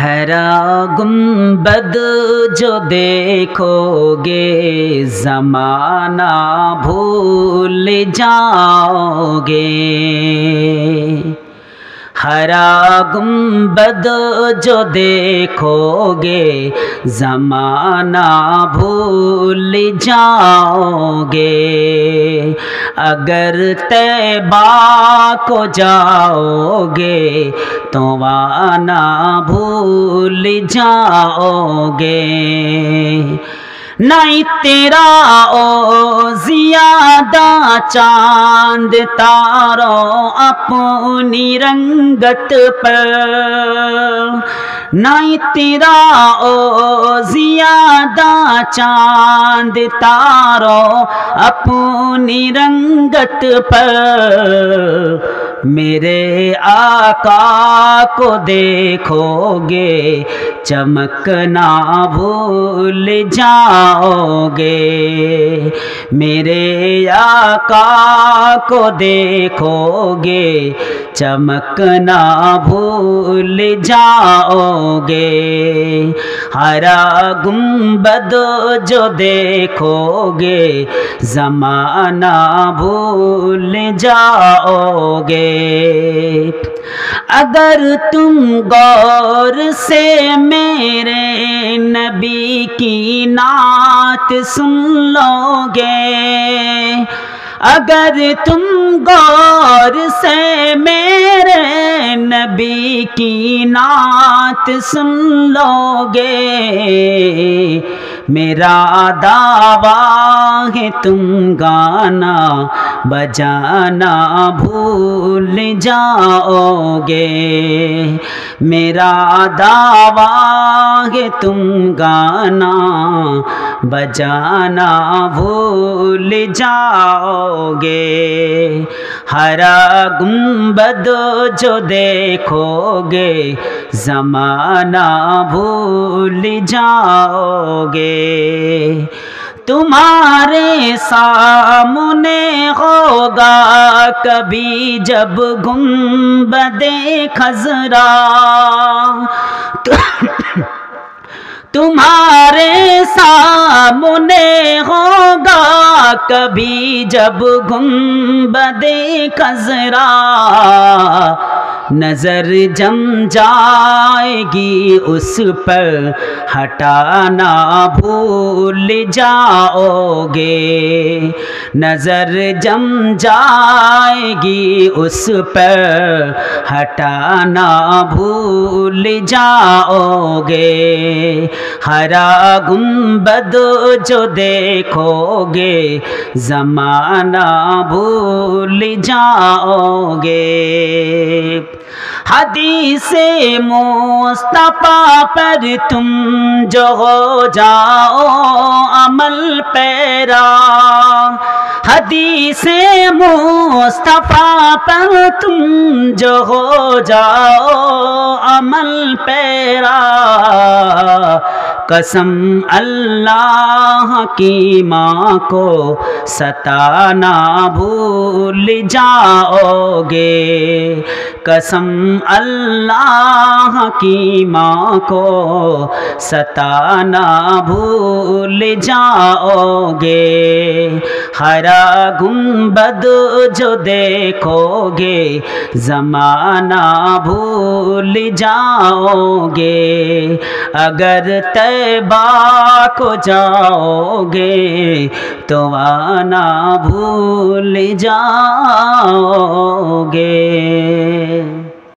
हरा गुंबद जो देखोगे ज़माना भूल जाओगे। हरा गुंबद जो देखोगे ज़माना भूल जाओगे। अगर तैबा को जाओगे तो आना भूल जाओगे। नहीं तेरा ओ ज़ियादा चांद तारों अपनी रंगत पर, नहीं तेरा ओ ज़ियादा चांद तारों अपनी रंगत पर। मेरे आका को देखोगे चमकना भूल जाओगे। मेरे आका को देखोगे चमकना भूल जाओगे। हरा गुंबद जो देखोगे ज़माना भूल जाओगे। अगर तुम गौर से मेरे नबी की नात सुन लोगे, अगर तुम गौर से मेरे नबी की नात सुन लोगे, मेरा दावा है तुम गाना बजाना भूल जाओगे। मेरा दावा है तुम गाना बजाना भूल जाओगे। हरा गुंबद जो देखोगे ज़माना भूल जाओगे। तुम्हारे सामने होगा कभी जब गुंबदे खज़रा, तुम्हारे सामने होगा कभी जब गुंबदे खज़रा। नजर जम जाएगी उस पर हटाना भूल जाओगे। नजर जम जाएगी उस पर हटाना भूल जाओगे। हरा गुंबद जो देखोगे ज़माना भूल जाओगे। हदीसे मुस्तफा पर तुम जो हो जाओ अमल पैरा, हदीसे मुस्तफा पर तुम जो हो जाओ अमल पैरा। कसम अल्लाह की माँ को सताना भूल जाओगे। कसम अल्लाह की माँ को सताना भूल जाओगे। हरा गुंबद जो देखोगे ज़माना भूल जाओगे। अगर तैबा को जाओगे तो आना भूल जाओगे।